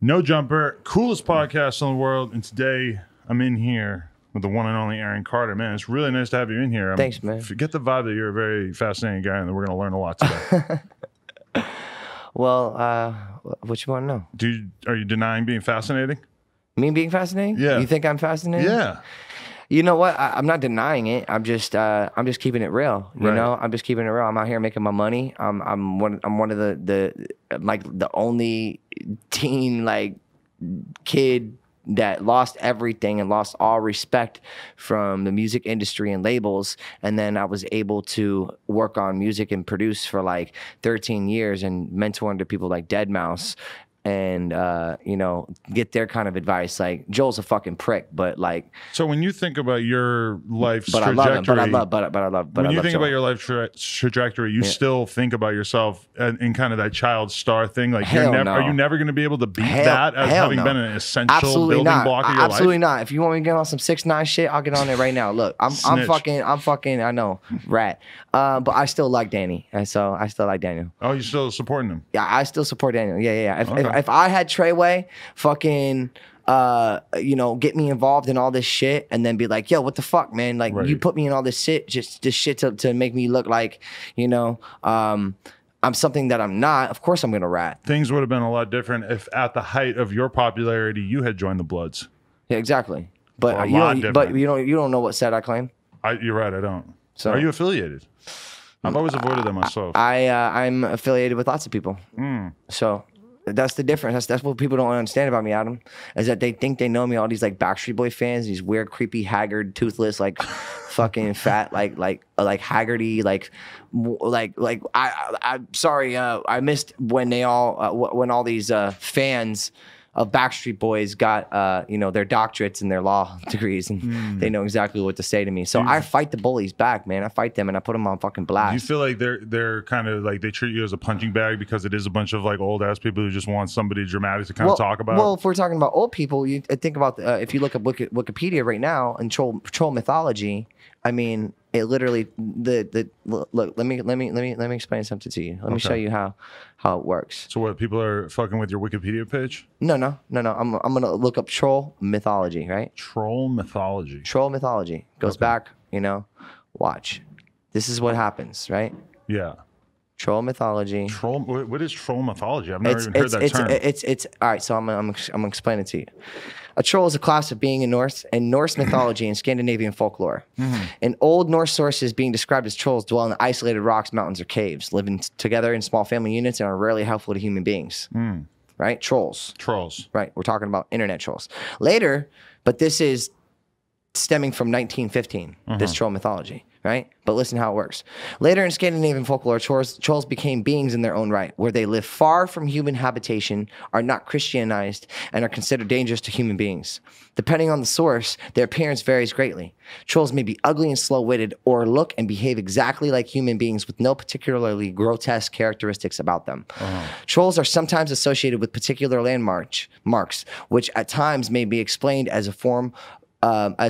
No Jumper, coolest podcast in the world. And today I'm in here with the one and only Aaron Carter. Man, it's really nice to have you in here. Thanks, man. Forget the vibe that you're a very fascinating guy and that we're going to learn a lot today. Well, what you want to know? Are you denying being fascinating? Me being fascinating? Yeah. You think I'm fascinating? Yeah. You know what? I'm not denying it. I'm just keeping it real. You know, I'm just keeping it real. I'm out here making my money. I'm one of the only teen kid that lost everything and lost all respect from the music industry and labels. And then I was able to work on music and produce for 13 years and mentor under people like Deadmau5 and, get their kind of advice. Like, Joel's a fucking prick, but So when you think about your life trajectory... I love him, when you think about your life trajectory, you still think about yourself in kind of that child star thing? Like, are you never going to be able to beat that as having been an essential building block of your life? Absolutely not. If you want me to get on some 6ix9ine shit, I'll get on it right now. Look, I'm fucking, I know, rat. But I still like Danny. And so I still like Daniel. Oh, you're still supporting him? Yeah, I still support Daniel. Yeah. If I had Treyway fucking get me involved in all this shit and then be like, yo, what the fuck, man? You put me in all this shit, just this shit to make me look like, I'm something that I'm not. Of course I'm gonna rat. Things would have been a lot different if at the height of your popularity you had joined the Bloods. Yeah, exactly. But you don't know what set I claim? You're right, I don't. So are you affiliated? I've always avoided that myself. I'm affiliated with lots of people. So that's the difference. That's what people don't understand about me, Adam, is that they think they know me. All these Backstreet Boy fans, these weird, creepy, haggard, toothless, fucking fat, Haggerty, I'm sorry, I missed when when all these fans of Backstreet Boys got their doctorates and their law degrees, and they know exactly what to say to me. So I fight the bullies back, man. I fight them and I put them on fucking blast. Do you feel like they're kind of they treat you as a punching bag because it is a bunch of old ass people who just want somebody dramatic to kind of talk about? Well, if we're talking about old people, you think about if you look at Wikipedia right now and troll mythology. I mean, it literally look. Let me explain something to you. Let me show you how it works. So what? People are fucking with your Wikipedia page? No. I'm gonna look up troll mythology, right? Troll mythology. Troll mythology goes back. Watch. This is what happens, right? Yeah. Troll mythology. What is troll mythology? I've never even heard that term. It's all right. So I'm gonna explain it to you. A troll is a class of being in Norse mythology and Scandinavian folklore. In old Norse sources, being described as trolls dwell in isolated rocks, mountains, or caves, living together in small family units and are rarely helpful to human beings. Right? Trolls. Right. We're talking about internet trolls. Later, but this is stemming from 1915, this troll mythology. Right? But listen how it works. Later in Scandinavian folklore, trolls became beings in their own right, where they live far from human habitation, are not Christianized, and are considered dangerous to human beings. Depending on the source, their appearance varies greatly. Trolls may be ugly and slow-witted, or look and behave exactly like human beings with no particularly grotesque characteristics about them. Trolls are sometimes associated with particular landmarks, which at times may be explained as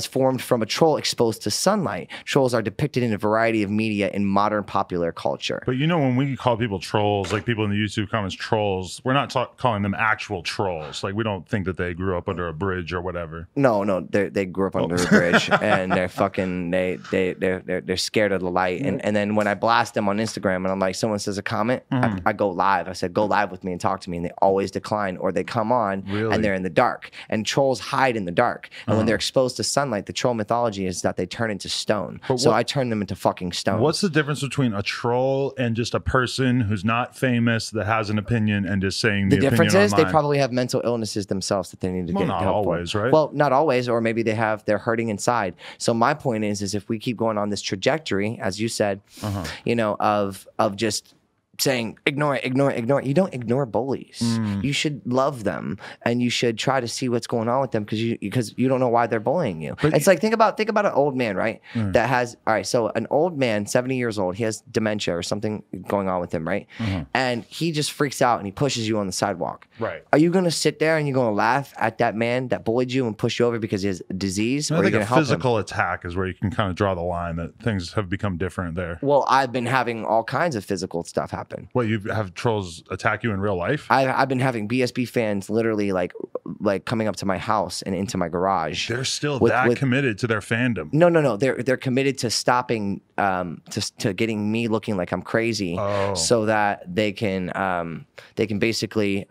formed from a troll exposed to sunlight. Trolls are depicted in a variety of media in modern popular culture. But when we call people trolls, people in the YouTube comments trolls, we're not calling them actual trolls. We don't think that they grew up under a bridge or whatever. No, they grew up under a bridge and they're fucking they're scared of the light. And then when I blast them on Instagram and I'm like, someone says a comment, I go live. I said, go live with me and talk to me, and they always decline, or they come on and they're in the dark. And trolls hide in the dark. And when they're exposed to sunlight, the troll mythology is that they turn into stone. So I turn them into fucking stone. What's the difference between a troll and just a person who's not famous that has an opinion and just saying the difference is online? They probably have mental illnesses themselves that they need to get help for. Not always, right? Well, not always, or maybe they're hurting inside. So my point is if we keep going on this trajectory, as you said, of just saying ignore it. You don't ignore bullies. You should love them, and you should try to see what's going on with them because you don't know why they're bullying you. But it's think about an old man, right? That has so an old man, 70 years old, he has dementia or something going on with him, right? And he just freaks out and he pushes you on the sidewalk. Right. Are you gonna sit there and you're gonna laugh at that man that bullied you and pushed you over because he has a disease? I think a physical attack is where you can kind of draw the line that things have become different there. Well, I've been having all kinds of physical stuff happen happen. What, you have trolls attack you in real life? I've been having BSB fans literally like coming up to my house and into my garage. They're still committed to their fandom. No. They're committed to stopping to getting me looking like I'm crazy, so that they can basically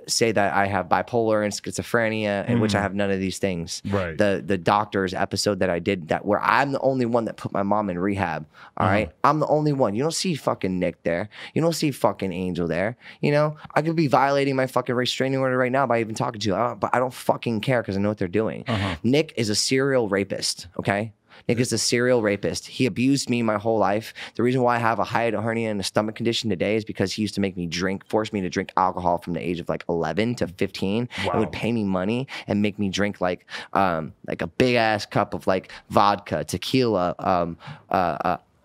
say that I have bipolar and schizophrenia, in which I have none of these things. Right. The doctor's episode that I did where I'm the only one that put my mom in rehab. All right, I'm the only one. You don't see fucking Nick there. You don't see fucking Angel there. You know, I could be violating my fucking restraining order right now by even talking to you, but I don't fucking care because I know what they're doing. Nick is a serial rapist. Okay. Nick is a serial rapist. He abused me my whole life. The reason why I have a hiatal hernia and a stomach condition today is because he used to make me force me to drink alcohol from the age of like 11 to 15. Wow. It would pay me money and make me drink like a big ass cup of like vodka, tequila,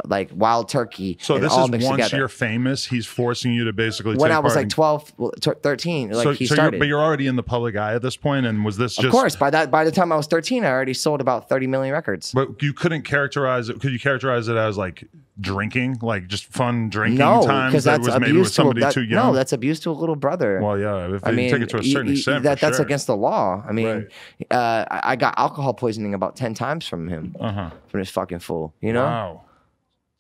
like wild turkey. So this is once you're famous, he's forcing you to basically when I was like 12, 13, like he started. But you're already in the public eye at this point, and was this just... Of course, by the time I was 13, I already sold about 30 million records. But you couldn't characterize it, could you characterize it as like drinking, like just fun drinking times that was maybe with somebody too young? No, that's abuse to a little brother. Well, yeah, if you take it to a certain extent, that's against the law. I mean, I got alcohol poisoning about 10 times from him, from this fucking fool, you know? Wow.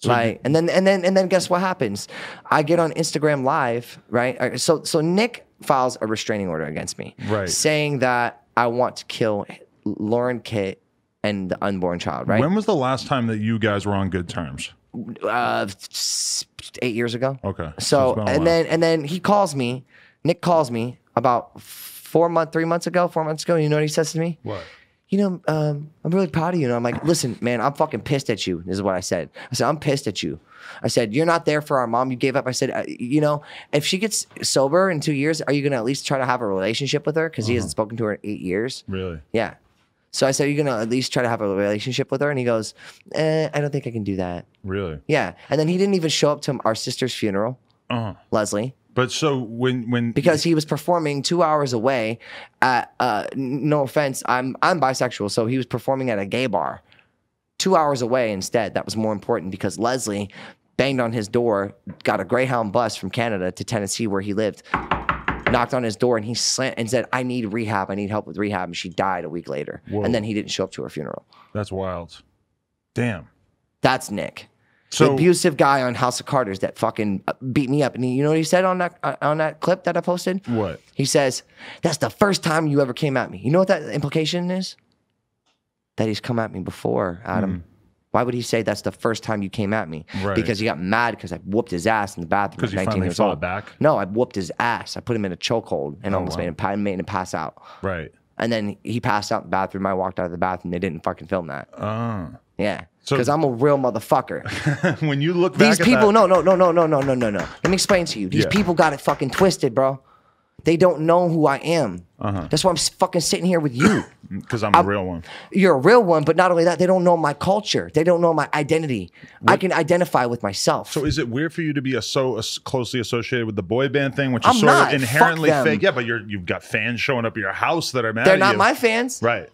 So like, and then guess what happens? I get on Instagram Live, right? So Nick files a restraining order against me, right, saying that I want to kill Lauren Kit and the unborn child, right? When was the last time that you guys were on good terms? 8 years ago. Okay. So and then he calls me. Nick calls me about 3 months ago. You know what he says to me? What? You know, I'm really proud of you. And I'm like, listen, man, I'm fucking pissed at you. This is what I said. I said, I'm pissed at you. I said, you're not there for our mom. You gave up. I said, you know, if she gets sober in 2 years, are you going to at least try to have a relationship with her? Because he hasn't spoken to her in 8 years. Really? Yeah. So I said, you're going to at least try to have a relationship with her? And he goes, I don't think I can do that. Really? Yeah. And then he didn't even show up to our sister's funeral, Leslie. But so when because he was performing 2 hours away at no offense, I'm bisexual, so he was performing at a gay bar 2 hours away instead. That was more important because Leslie banged on his door, got a Greyhound bus from Canada to Tennessee where he lived, knocked on his door, and he slammed and said, I need rehab, I need help with rehab, and she died a week later. Whoa. And then he didn't show up to her funeral. That's wild. Damn. That's Nick. So, the abusive guy on House of Carters that fucking beat me up. And you know what he said on that clip that I posted? What? He says, that's the first time you ever came at me. You know what that implication is? That he's come at me before, Adam. Why would he say that's the first time you came at me? Right. Because he got mad because I whooped his ass in the bathroom. Because he finally fought back? No, I whooped his ass. I put him in a chokehold and almost made him pass out. Right. And then he passed out in the bathroom. I walked out of the bathroom. They didn't fucking film that. Yeah. Because I'm a real motherfucker. When you look back these people, no. Let me explain to you. These people got it fucking twisted, bro. They don't know who I am. That's why I'm fucking sitting here with you. Because I'm a real one. You're a real one, but not only that, they don't know my culture. They don't know my identity. I can identify with myself. So is it weird for you to be so closely associated with the boy band thing, which is sort of inherently fake? Yeah, but you've got fans showing up at your house that are mad at you. They're not my fans. Right.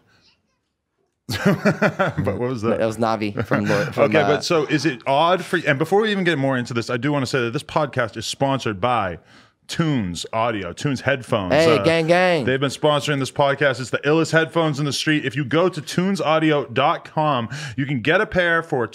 But what was that? That was Navi from okay, but so is it odd for you? And before we even get more into this, I do want to say that this podcast is sponsored by Tunes Audio, Tunes Headphones. Hey, gang. They've been sponsoring this podcast. It's the illest headphones in the street. If you go to tunesaudio.com, you can get a pair for a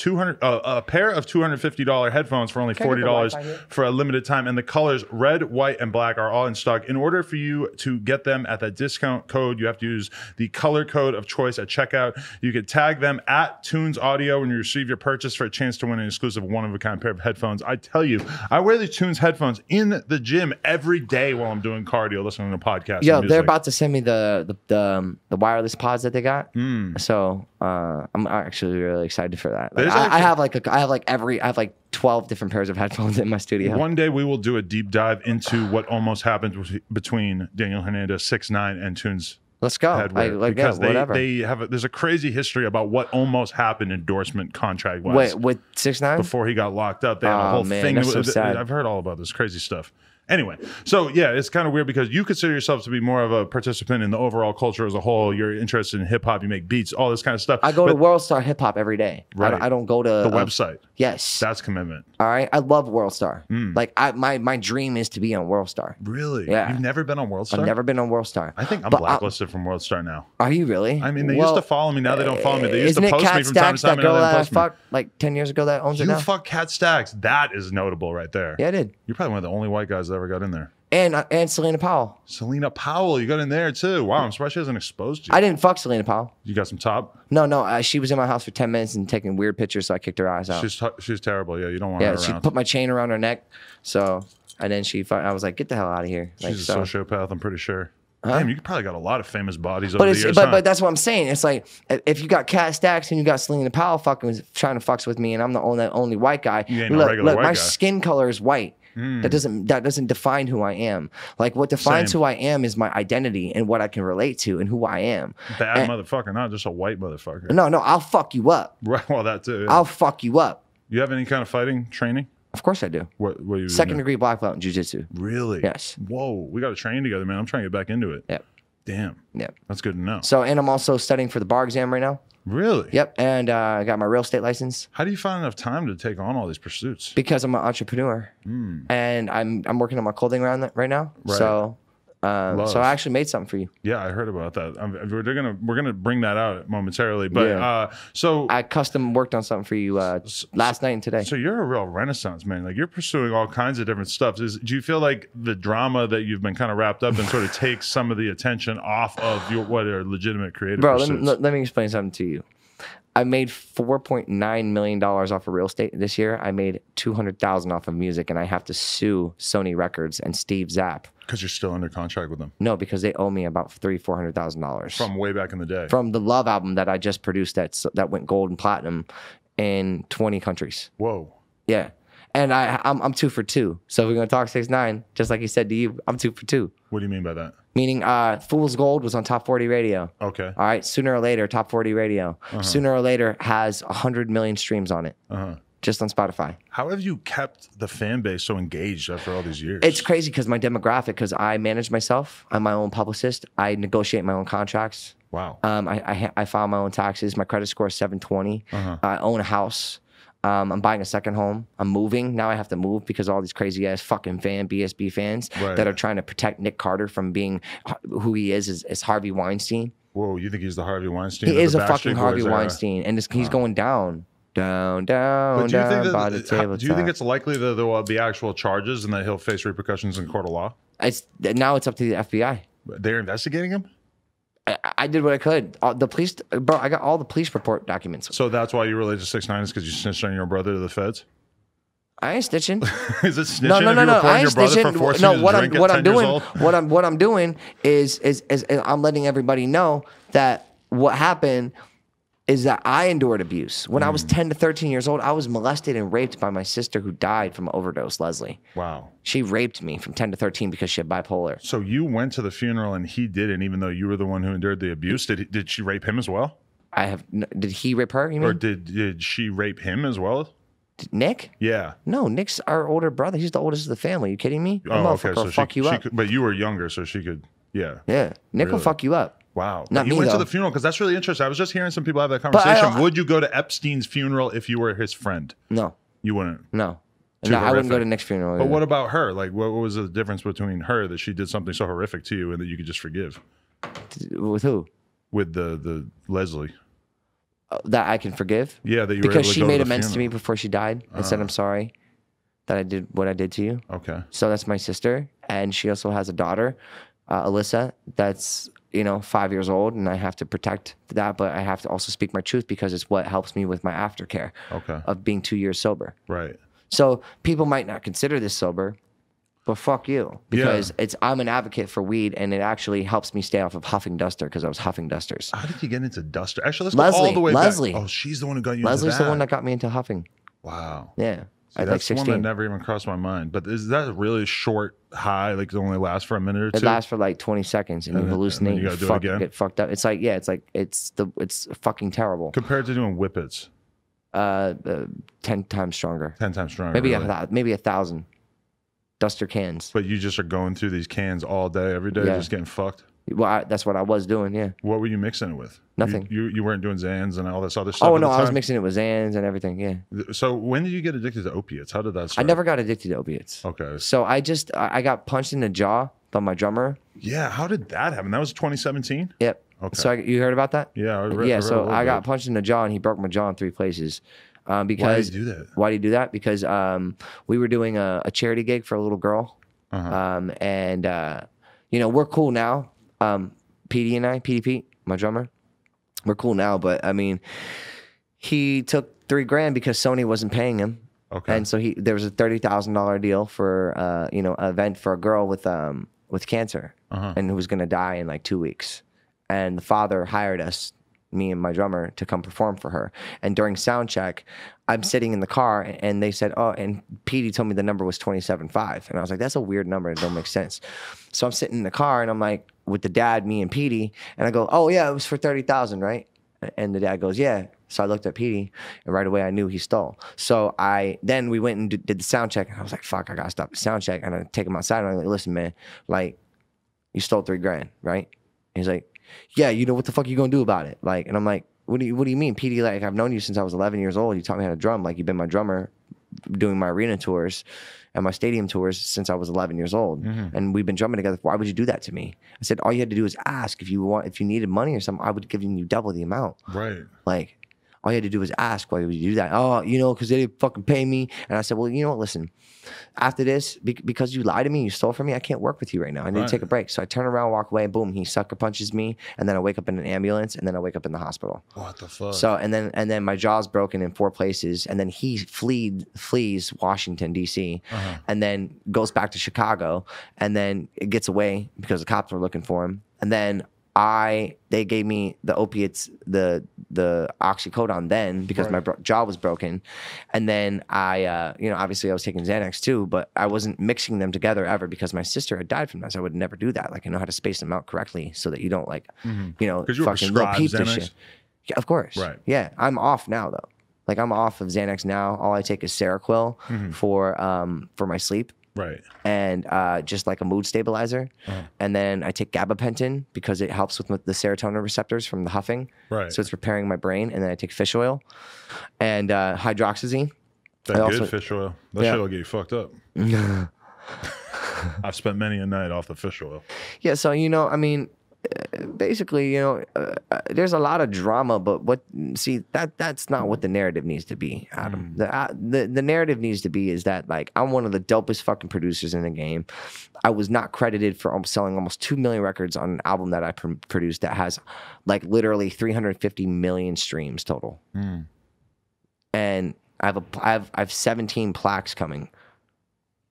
pair of $250 headphones for only $40 for a limited time. And the colors red, white, and black are all in stock. In order for you to get them at that discount code, you have to use the color code of choice at checkout. You can tag them at Tunes Audio when you receive your purchase for a chance to win an exclusive one-of-a-kind pair of headphones. I tell you, I wear these Tunes headphones in the gym every day while I'm doing cardio, listening to podcasts. Yo, they're about to send me the wireless pods that they got. So I'm actually really excited for that. Like, I have like 12 different pairs of headphones in my studio. One day we will do a deep dive into what almost happened between Daniel Hernandez 6ix9ine and Tunes. Let's go. Because whatever. There's a crazy history about what almost happened endorsement contract wise. Wait, with 6ix9ine? Before he got locked up, they had a whole thing. That's so sad. I've heard all about this crazy stuff. Anyway, so yeah, it's kind of weird because you consider yourself to be more of a participant in the overall culture as a whole. You're interested in hip hop, you make beats, all this kind of stuff. I go to Worldstar Hip Hop every day. Right. I don't go to the website. Yes. That's commitment. All right. I love Worldstar. Like my dream is to be on Worldstar. Really? Yeah. You've never been on Worldstar? I've never been on Worldstar. I think I'm blacklisted from Worldstar now. Are you really? I mean, they used to follow me. Now they don't follow me. They used to post me from time to time. That girl that I fucked like 10 years ago that owns it now? You fucked Cat Stacks. That is notable right there. Yeah, I did. You're probably one of the only white guys that ever got in there. And Selena Powell. Selena Powell, you got in there too. Wow, I'm surprised she hasn't exposed you. I didn't fuck Selena Powell. You got some top? No. She was in my house for 10 minutes and taking weird pictures, so I kicked her eyes out. She's terrible. Yeah, you don't want her around. Yeah, she put my chain around her neck. So, and then I was like, get the hell out of here. She's a sociopath, I'm pretty sure. Huh? Damn, you probably got a lot of famous bodies over the years. But that's what I'm saying. It's like if you got Cat Stacks and you got Selena Powell trying to fucks with me, and I'm the only white guy. You ain't no regular white guy. My skin color is white. That doesn't define who I am. Like what defines who I am is my identity and what I can relate to and who I am. Bad motherfucker, not just a white motherfucker. No, I'll fuck you up. Right, well that too. Yeah. I'll fuck you up. You have any kind of fighting training? Of course I do. What are you? Second degree black belt in jiu-jitsu. Really? Yes. Whoa, we got to train together, man. I'm trying to get back into it. Yep. Damn. Yep. That's good to know. So, and I'm also studying for the bar exam right now. Really? Yep. And I got my real estate license. How do you find enough time to take on all these pursuits? Because I'm an entrepreneur, and I'm working on my clothing line right now. Right. So I actually made something for you. Yeah, I heard about that. We're gonna bring that out momentarily. But so I custom worked on something for you last night and today. So you're a real Renaissance man. Like you're pursuing all kinds of different stuff. Do you feel like the drama that you've been kind of wrapped up in sort of takes some of the attention off of what are legitimate creative pursuits? Let me explain something to you. I made $4.9 million off of real estate this year. I made $200,000 off of music, and I have to sue Sony Records and Steve Zapp. Because you're still under contract with them? No, because they owe me about $400,000 from way back in the day. From the Love album that I just produced that went gold and platinum in 20 countries. Whoa. Yeah, and I'm 2 for 2. So if we're gonna talk 6ix9ine, just like he said to you, I'm 2 for 2. What do you mean by that? Meaning, Fool's Gold was on Top 40 Radio. Okay. All right. Sooner or Later, Top 40 Radio. Sooner or Later has 100 million streams on it. Just on Spotify. How have you kept the fan base so engaged after all these years? It's crazy because my demographic, because I manage myself. I'm my own publicist. I negotiate my own contracts. Wow. I file my own taxes. My credit score is 720. I own a house. I'm buying a second home. I'm moving. Now I have to move because of all these crazy ass fucking BSB fans that are trying to protect Nick Carter from being who he is Harvey Weinstein. Whoa, you think he's the Harvey Weinstein? He is a fucking Harvey Weinstein. And he's going down. Down by the table. Do you think it's likely that there will be actual charges and that he'll face repercussions in court of law? Now it's up to the FBI. They're investigating him? I did what I could. The police, bro, I got all the police report documents. So that's why you related to 6ix9ine, is because you snitched on your brother to the feds? I ain't snitching. Is it snitching? No. I ain't snitching. What I'm doing is I'm letting everybody know that what happened is that I endured abuse. When I was 10 to 13 years old, I was molested and raped by my sister who died from overdose, Leslie. Wow. She raped me from 10 to 13 because she had bipolar. So you went to the funeral and he didn't, even though you were the one who endured the abuse. Did she rape him as well? Did he rape her, you mean? Or did she rape him as well? Nick? Yeah. No, Nick's our older brother. He's the oldest of the family. You kidding me? Oh, okay. So fuck you up. But you were younger, so she could, yeah. Yeah. Nick will fuck you up. Wow. Not you me, went though. to the funeral because that's really interesting. I was just hearing some people have that conversation. Would you go to Epstein's funeral if you were his friend? No. You wouldn't? No. I wouldn't go to Nick's funeral. But what about her? Like, what was the difference between her that she did something so horrific to you and that you could just forgive? With who? With the Leslie. That I can forgive? Yeah, that you were because able to she go made to the amends to funeral. me before she died and said, I'm sorry that I did what I did to you. Okay. So that's my sister. And she also has a daughter, Alyssa, that's 5 years old, and I have to protect that, but I have to also speak my truth because it's what helps me with my aftercare of being 2 years sober. Right. So people might not consider this sober, but fuck you, because I'm an advocate for weed, and it actually helps me stay off of huffing duster because I was huffing dusters. How did you get into duster? Actually, let's go all the way back. Oh, she's the one who got you Leslie's into that. the one that got me into huffing. Wow. Yeah. See, that's like 16. One that never even crossed my mind. But is that a really short high? Like it only lasts for a minute or two? It lasts for like 20 seconds, and you hallucinate. And you gotta do it again? Get fucked up. It's it's fucking terrible. Compared to doing whippets, 10 times stronger. 10 times stronger. Maybe really? maybe 1,000. duster cans. But you just are going through these cans all day, every day, just getting fucked? Well, that's what I was doing, yeah. What were you mixing it with? Nothing. You weren't doing Xans and all this other stuff? Oh, no, I was mixing it with Xans and everything, yeah. So when did you get addicted to opiates? How did that start? I never got addicted to opiates. Okay. So I got punched in the jaw by my drummer. Yeah, how did that happen? That was 2017? Yep. Okay. So you heard about that? Yeah. I got punched in the jaw and he broke my jaw in 3 places. Because why did he do that? Why did he do that? Because we were doing a charity gig for a little girl. And you know, we're cool now. Petey Pete, my drummer, we're cool now. But I mean, he took $3,000 because Sony wasn't paying him. Okay. And so there was a $30,000 deal for you know, an event for a girl with cancer and who was gonna die in like 2 weeks. And the father hired us, me and my drummer, to come perform for her. And during sound check, I'm sitting in the car and they said, oh, and Petey told me the number was 27.5. And I was like, that's a weird number. It don't make sense. So I'm sitting in the car and I'm like, with the dad, me and Petey, and I go, oh yeah, it was for 30,000, right? And the dad goes, yeah. So I looked at Petey and right away I knew he stole. So then we went and did the sound check and I was like, fuck, I gotta stop the sound check. And I take him outside and I'm like, listen, man, like, you stole $3,000, right? And he's like, yeah, you know what the fuck you gonna do about it? Like, and I'm like, what do you mean, Petey? Like, I've known you since I was 11 years old. You taught me how to drum. Like, you've been my drummer doing my arena tours and my stadium tours since I was 11 years old. And we've been drumming together. Why would you do that to me? I said, all you had to do is ask. If you needed money or something, I would give you double the amount. Right. Like, all you had to do was ask. Why would you do that? Oh, you know, because they didn't fucking pay me. And I said, well, you know what? Listen, after this, because you lied to me, you stole from me, I can't work with you right now. I need to take a break. So I turn around, walk away, boom, he sucker punches me, and then I wake up in an ambulance, and then I wake up in the hospital. What the fuck? So and then my jaw's broken in 4 places, and then he flees Washington D.C. And then goes back to Chicago, and then it gets away because the cops were looking for him, and then they gave me the opiates, the oxycodone then because my jaw was broken. And then you know, obviously I was taking Xanax too, but I wasn't mixing them together ever because my sister had died from that. So I would never do that. Like, I know how to space them out correctly so that you don't like, you know, fucking little peep this shit. Yeah, of course. Right. Yeah. I'm off now though. Like, I'm off of Xanax now. All I take is Seroquel for my sleep. Right. And just like a mood stabilizer. And then I take gabapentin because it helps with the serotonin receptors from the huffing. Right. So it's repairing my brain. And then I take fish oil and hydroxyzine. That good fish oil. That shit will get you fucked up. I've spent many a night off the fish oil. Yeah. So, you know, I mean, basically, you know, there's a lot of drama, but that's not what the narrative needs to be, Adam. The narrative needs to be is that, like, I'm one of the dopest fucking producers in the game. I was not credited for selling almost 2 million records on an album that I produced that has like literally 350 million streams total. And I have 17 plaques coming.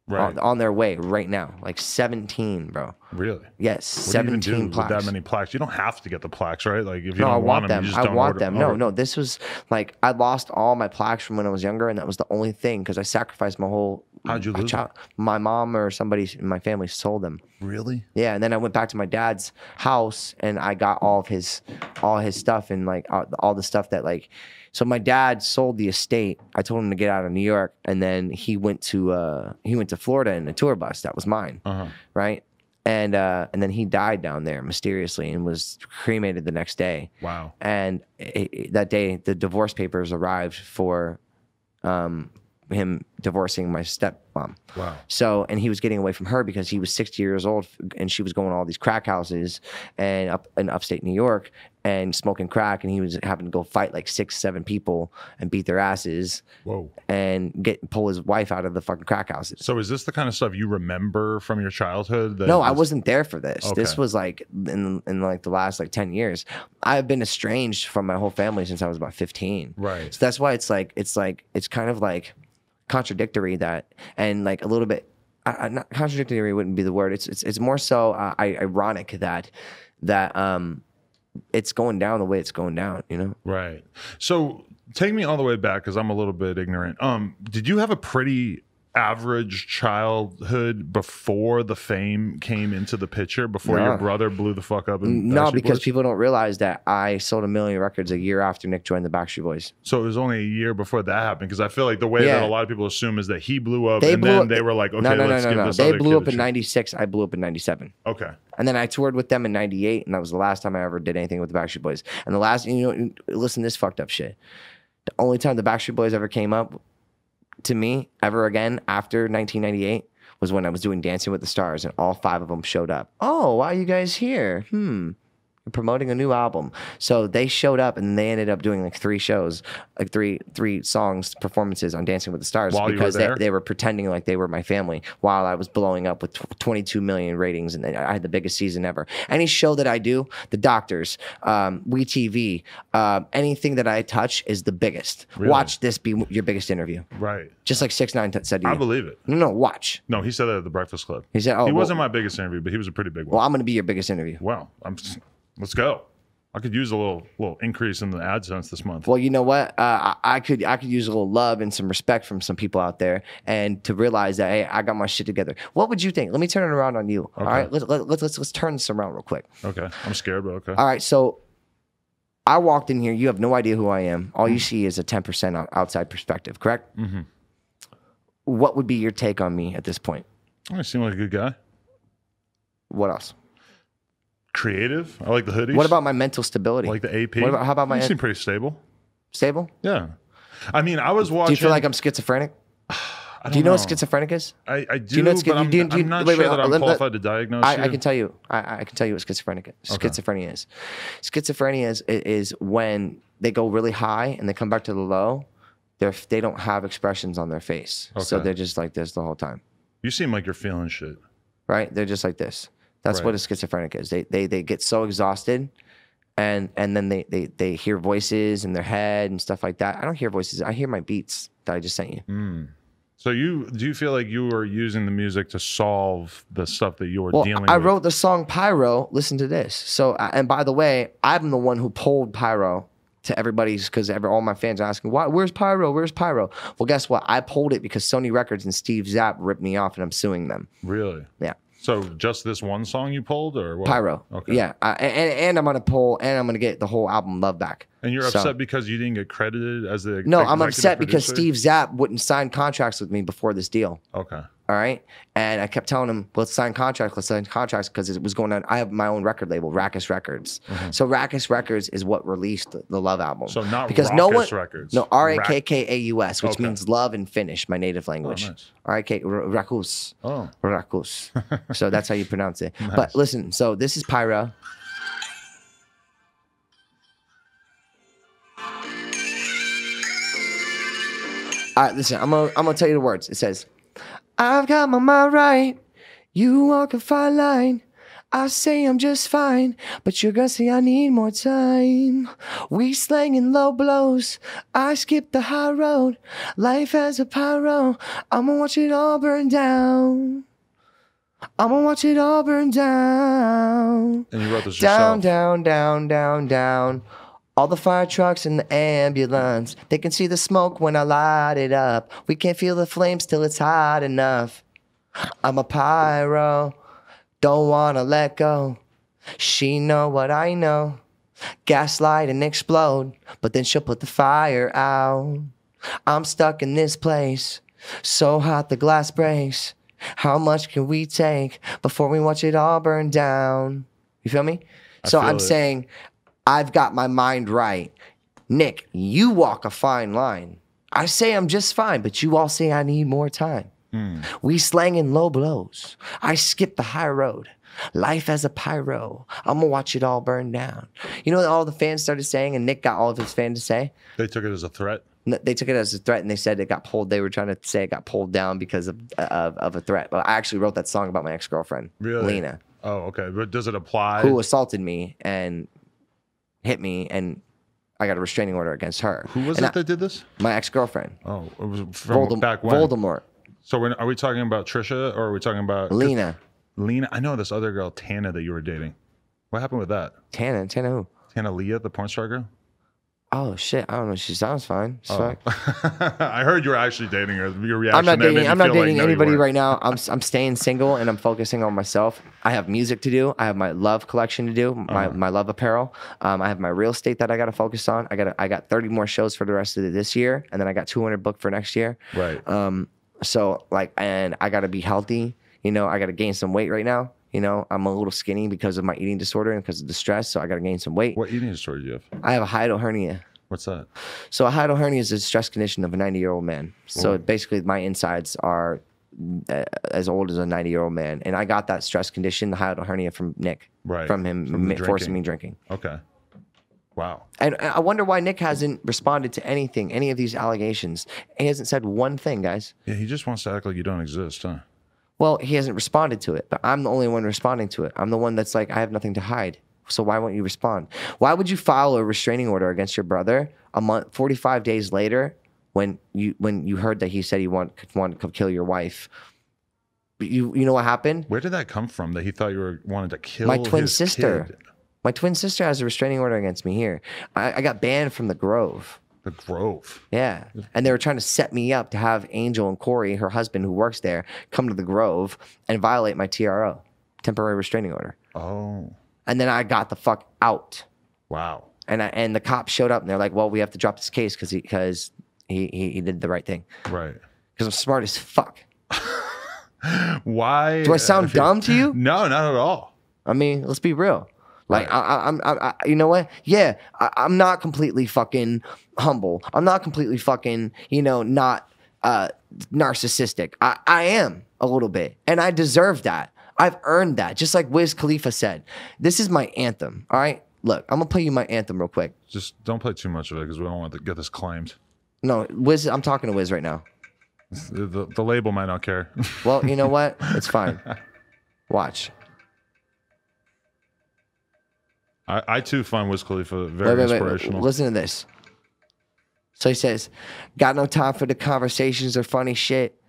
On their way right now, like 17, bro. Really? Yes, 17 plaques. With that many plaques, you don't have to get the plaques, right? Like, if you don't want them, you just I want them. No, this was like, I lost all my plaques from when I was younger, and that was the only thing because I sacrificed my whole. How'd you lose them? My mom or somebody in my family sold them. Really? Yeah, and then I went back to my dad's house and I got all his stuff and like all the stuff that like. So my dad sold the estate. I told him to get out of New York, and then he went to Florida in a tour bus that was mine, right? And then he died down there mysteriously and was cremated the next day. Wow! And that day, the divorce papers arrived for him divorcing my stepmom. Wow. So, and he was getting away from her because he was 60 years old and she was going to all these crack houses and up in upstate New York and smoking crack, and he was having to go fight like 6-7 people and beat their asses. Whoa. And pull his wife out of the fucking crack houses. So is this the kind of stuff you remember from your childhood? No, I wasn't there for this. Okay. This was like in like the last like 10 years. I've been estranged from my whole family since I was about 15. Right. So that's why it's kind of like contradictory that, and like a little bit not contradictory wouldn't be the word. It's more so ironic that it's going down the way it's going down, you know? Right. So take me all the way back because I'm a little bit ignorant. Did you have a pretty average childhood before the fame came into the picture, before your brother blew the fuck up? No, because people don't realize that I sold 1 million records a year after Nick joined the Backstreet Boys. So it was only a year before that happened, because I feel like the way that a lot of people assume is that he blew up, and then they were like, okay, let's give this They other blew kid up in 96. I blew up in 97. Okay. And then I toured with them in 98, and that was the last time I ever did anything with the Backstreet Boys. And the last, listen to this fucked up shit. The only time the Backstreet Boys ever came up to me ever again after 1998 was when I was doing Dancing with the Stars, and all 5 of them showed up. Oh, why are you guys here? You're promoting a new album. So they showed up, and they ended up doing like 3 shows, like three songs, performances on Dancing with the Stars, because they were pretending like they were my family while I was blowing up with 22 million ratings, and I had the biggest season ever. Any show that I do, The Doctors, WeTV, anything that I touch is the biggest. Really? Watch this be your biggest interview. Right. Just like 6ix9ine said to you. I believe it. No, watch. No, he said that at the Breakfast Club. He said, he wasn't my biggest interview, but he was a pretty big one. Well, I'm going to be your biggest interview. Wow. Let's go. I could use a little increase in the AdSense this month. Well, you know what? I could use a little love and some respect from some people out there, and to realize that, hey, I got my shit together. What would you think? Let me turn it around on you. Okay. All right, let's turn this around real quick. Okay, I'm scared, but okay. All right, so I walked in here. You have no idea who I am. All you see is a 10% outside perspective, correct? Mm-hmm. What would be your take on me at this point? I seem like a good guy. What else? Creative. I like the hoodies. What about my mental stability? I like the AP. How about my? You seem pretty stable. Stable? Yeah. I mean, I was watching. Do you feel like I'm schizophrenic? Do you know what schizophrenic is? I do. Do you know but I'm not sure that I'm qualified to diagnose you. I can tell you. I can tell you what schizophrenic is. Okay. Schizophrenia is. Schizophrenia is when they go really high and they come back to the low. They don't have expressions on their face, so they're just like this the whole time. You seem like you're feeling shit. Right? They're just like this. That's what a schizophrenic is. They get so exhausted, and then they hear voices in their head and stuff like that. I don't hear voices. I hear my beats that I just sent you. Mm. So do you feel like you were using the music to solve the stuff that you were dealing with? I wrote the song Pyrrha. Listen to this. So, and by the way, I'm the one who pulled Pyrrha to everybody's, because all my fans are asking, "Why? Where's Pyrrha? Where's Pyrrha?" Well, guess what? I pulled it because Sony Records and Steve Zapp ripped me off, and I'm suing them. Really? Yeah. So just this one song you pulled, or what? Pyrrha. Okay. Yeah. And I'm gonna pull, and I'm gonna get the whole album Love back. And you're upset because you didn't get credited as the No, I'm upset because Steve Zapp wouldn't sign contracts with me before this deal. Okay. All right. And I kept telling him, let's sign contracts, because it was going on. I have my own record label, Rackus Records. Mm-hmm. So Rackus Records is what released the Love album. So not because Rackus Records. No, Rakkaus, which means love in Finnish, my native language. Oh, nice. Rackus. Oh. Rackus. So that's how you pronounce it. Nice. But listen, so this is Pyrrha. All right, listen, I'm gonna tell you the words. It says, I've got my mind right, you walk a fine line. I say I'm just fine, but you're gonna say I need more time. We slanging low blows, I skip the high road. Life has a pyro, I'ma watch it all burn down. I'ma watch it all burn down. And you wrote this down, yourself. Down, down, down, down. All the fire trucks and the ambulance, they can see the smoke when I light it up. We can't feel the flames till it's hot enough. I'm a pyro, don't wanna let go. She know what I know. Gaslight and explode, but then she'll put the fire out. I'm stuck in this place, so hot the glass breaks. How much can we take before we watch it all burn down? You feel me? So I'm saying, I've got my mind right. Nick, you walk a fine line. I say I'm just fine, but you all say I need more time. We slanging low blows. I skip the high road. Life as a pyro. I'm going to watch it all burn down. You know what all the fans started saying, and Nick got all of his fans to say? They took it as a threat? They took it as a threat, and they said it got pulled. They were trying to say it got pulled down because of a threat. But I actually wrote that song about my ex-girlfriend, Lena. Oh, okay. But does it apply? Who assaulted me and hit me, and I got a restraining order against her. Who was it that did this? My ex-girlfriend. Oh, it was from back when? Voldemort. So are we talking about Trisha, or are we talking about Lena? Lena, I know this other girl, Tana, that you were dating. What happened with that? Tana who? Tana Leah, the porn star girl? Oh shit! I don't know. She sounds fine. Oh. I heard you were actually dating her. Your reaction. I'm not dating anybody right now. I'm staying single and I'm focusing on myself. I have music to do. I have my love collection to do. My love apparel. I have my real estate that I got to focus on. I got 30 more shows for the rest of this year, and then I got 200 booked for next year. Right. So like, and I got to be healthy. You know, I got to gain some weight right now. You know, I'm a little skinny because of my eating disorder and because of the stress, so I got to gain some weight. What eating disorder do you have? I have a hiatal hernia. What's that? So a hiatal hernia is a stress condition of a 90-year-old man. So basically my insides are as old as a 90-year-old man. And I got that stress condition, the hiatal hernia, from Nick. Right. From him forcing me drinking. Okay. Wow. And I wonder why Nick hasn't responded to anything, any of these allegations. He hasn't said one thing, guys. Yeah, he just wants to act like you don't exist, huh? Well, he hasn't responded to it, but I'm the only one responding to it. I'm the one that's like, I have nothing to hide. So why won't you respond? Why would you file a restraining order against your brother a month, 45 days later, when you heard that he said he wanted to kill your wife? You know what happened? Where did that come from? That he thought you wanted to kill my twin his sister. Kid? My twin sister has a restraining order against me here. I got banned from the Grove. The Grove. Yeah. And they were trying to set me up to have Angel and Corey, her husband who works there, come to the Grove and violate my TRO, temporary restraining order. Oh. And then I got the fuck out. Wow. And the cops showed up and they're like, well, we have to drop this case because he did the right thing. Right. Because I'm smart as fuck. Why? Do I sound dumb to you? No, not at all. I mean, let's be real. Like, right. You know what? Yeah, I'm not completely fucking humble. I'm not completely fucking, not narcissistic. I am a little bit, and I deserve that. I've earned that. Just like Wiz Khalifa said, this is my anthem. All right, look, I'm gonna play you my anthem real quick. Just don't play too much of it because we don't want to get this claimed. No, Wiz. I'm talking to Wiz right now. The label might not care. Well, you know what? It's fine. Watch. I too find Wiz Khalifa very inspirational. Listen to this. So he says, got no time for the conversations or funny shit.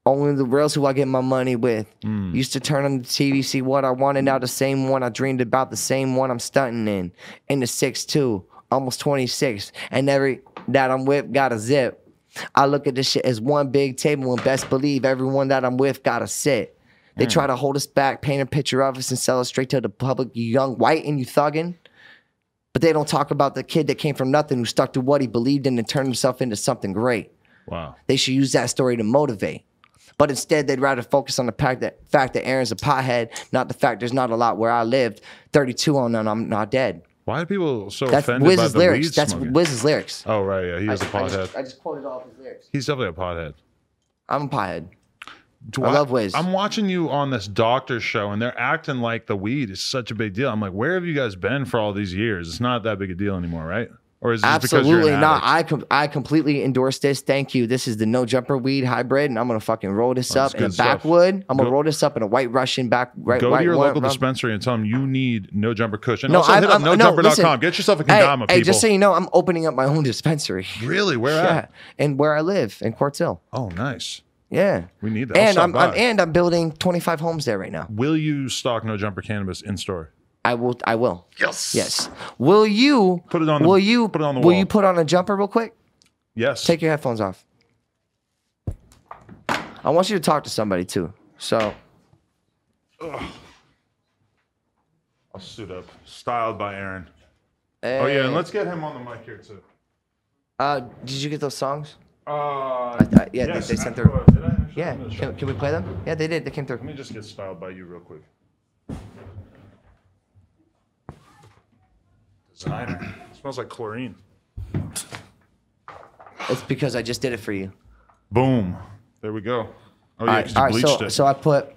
Only the reals who I get my money with. Used to turn on the TV, see what I wanted. Now the same one I dreamed about, the same one I'm stunting in. In the 6'2", almost 26. And every that I'm with got a zip. I look at this shit as one big table and best believe everyone that I'm with got to sit. They try to hold us back, paint a picture of us and sell us straight to the public. You young white and you thuggin'. But they don't talk about the kid that came from nothing who stuck to what he believed in and turned himself into something great. Wow. They should use that story to motivate. But instead, they'd rather focus on the fact that Aaron's a pothead, not the fact there's not a lot where I lived. 32 on and I'm not dead. Why are people so That's offended Wiz's by the lyrics. weed That's smoking? Wiz's lyrics. Oh, right. Yeah, he is a pothead. I just quoted all of his lyrics. He's definitely a pothead. I'm a pothead. I love Wiz. I'm watching you on this doctor show, and they're acting like the weed is such a big deal. I'm like, where have you guys been for all these years? It's not that big a deal anymore, right? Or is it just because you're an addict? I completely endorse this. Thank you. This is the No Jumper weed hybrid, and I'm gonna fucking roll this up in a backwood. I'm gonna roll this up in a white Russian back. Go to your local dispensary and tell them you need No Jumper Kush. And also hit up NoJumper.com. Get yourself a kendama, people. Hey, just so you know, I'm opening up my own dispensary. Really? Where at? Yeah, and where I live in Quartz Hill. Oh, nice. Yeah, we need that. And I'm building 25 homes there right now. Will you stock No Jumper cannabis in store? I will. Yes. Yes. Will you put it on? Will you put it on the wall? Will you put on a jumper real quick? Yes. Take your headphones off. I want you to talk to somebody too. So. Ugh. I'll suit up. Styled by Aaron. Oh yeah, and let's get him on the mic here too. Did you get those songs? Yeah, yes, they sent through. Yeah, can we play them? Yeah, they did. They came through. Let me just get styled by you real quick. Designer. It smells like chlorine. It's because I just did it for you. Boom. There we go. Oh yeah, because you bleached it. So I put.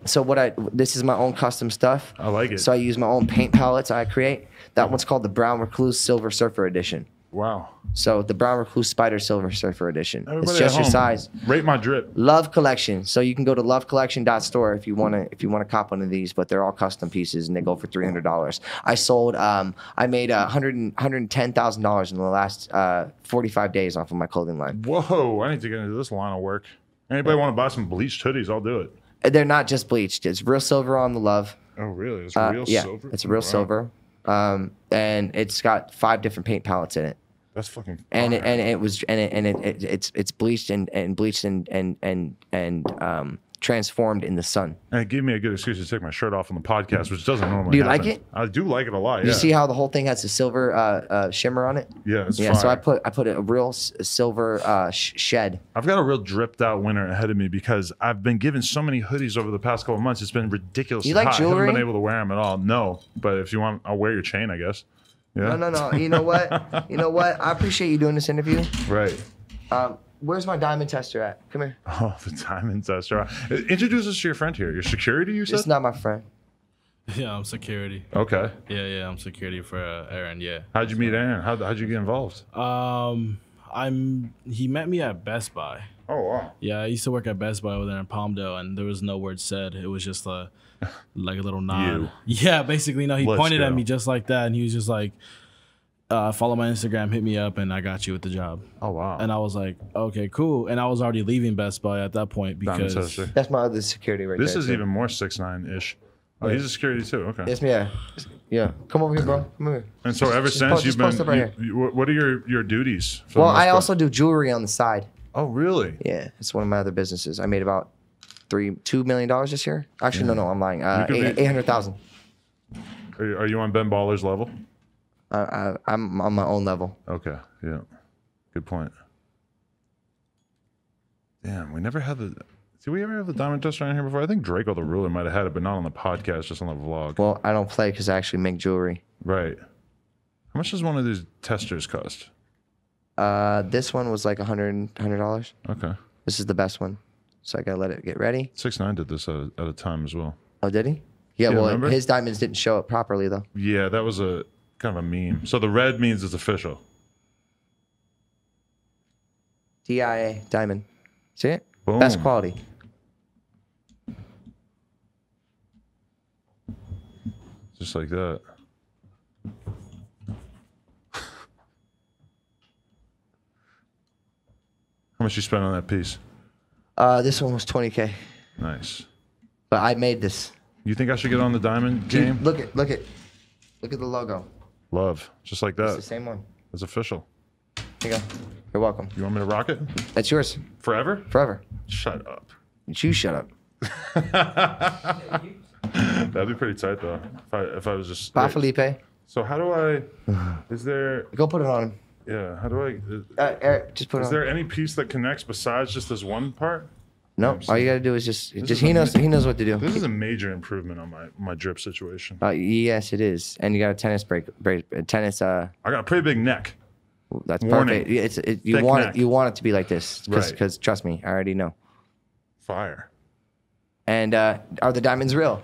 This is my own custom stuff. I like it. So I use my own paint palettes I create. That one's called the Brown Recluse Silver Surfer Edition. Wow. So the Brown Recluse Spider Silver Surfer Edition. Everybody it's just your size. Rate my drip. Love Collection. So you can go to lovecollection.store if you wanna cop one of these, but they're all custom pieces and they go for $300. I sold I made $110,000 in the last 45 days off of my clothing line. Whoa, I need to get into this line of work. Anybody want to buy some bleached hoodies? I'll do it. They're not just bleached. It's real silver on the love. Oh really? It's real silver? Yeah, it's real silver. And it's got 5 different paint palettes in it. That's fucking. And fire. it's bleached and transformed in the sun. And it gave me a good excuse to take my shirt off on the podcast, which doesn't normally Do you happen. like it? I do like it a lot. Yeah. You see how the whole thing has a silver shimmer on it? Yeah, it's yeah. fire. So I put a real silver shed. I've got a real dripped out winter ahead of me because I've been given so many hoodies over the past couple of months. It's been ridiculous. You like hot. I jewelry? haven't been able to wear them at all. No, but if you want, I'll wear your chain, I guess. Yeah. No. You know what? You know what? I appreciate you doing this interview. Right. Where's my diamond tester at? Come here. Oh, the diamond tester. Introduce us to your friend here. Your security, you said? It's not my friend. Yeah, I'm security. Okay. Yeah, I'm security for Aaron. Yeah. How'd you meet Aaron? How'd you get involved? He met me at Best Buy. Oh, wow. Yeah, I used to work at Best Buy over there in Palmdale, and there was no word said. It was just like a little nod. Yeah, basically, no. He pointed at me just like that, and he was just like, "Follow my Instagram, hit me up, and I got you with the job." Oh, wow. And I was like, "Okay, cool." And I was already leaving Best Buy at that point because That's my other security right there. This is even more 6'9" ish. Oh, he's a security too. Okay. It's me. Yeah. Come over here, bro. Come over. And so ever since you've post up right been, what are your duties? For Well, the most I part? also do jewelry on the side. Oh, really? Yeah, it's one of my other businesses. I made about $2 million this year. Actually, no, I'm lying. $800,000. Are you on Ben Baller's level? I'm on my own level. Okay. Yeah. Good point. Damn, we never had the. Did we ever have the diamond tester on here before? I think Draco the Ruler might have had it, but not on the podcast, just on the vlog. Well, I don't play because I actually make jewelry. Right. How much does one of these testers cost? This one was like $100. Okay. This is the best one. So I gotta let it get ready. 6ix9ine did this at a time as well. Oh, did he? Yeah, well, remember? his diamonds didn't show up properly though. Yeah, that was a kind of a meme. So the red means it's official. DIA diamond. See it? Boom. Best quality. Just like that. How much you spent on that piece? This one was 20K. Nice. But I made this. You think I should get on the diamond game? Dude, look at the logo. Love. Just like It's the that. same one. It's official. Here you go. You're welcome. You want me to rock it? That's yours. Forever? Forever. Shut up. You shut up. That'd be pretty tight though. If I was just. Bye, wait. Felipe. So how do I? Is there? Go put it on him. Yeah. How do I? Eric, just put it Is on. there any piece that connects besides just this one part? No, all you gotta do is just is he knows what to do. This is a major improvement on my drip situation. Yes, it is. And you got a tennis tennis. I got a pretty big neck. That's Warning. perfect. You Thick want neck. it. You want it to be like this, Right. because trust me, I already know. Fire. And are the diamonds real?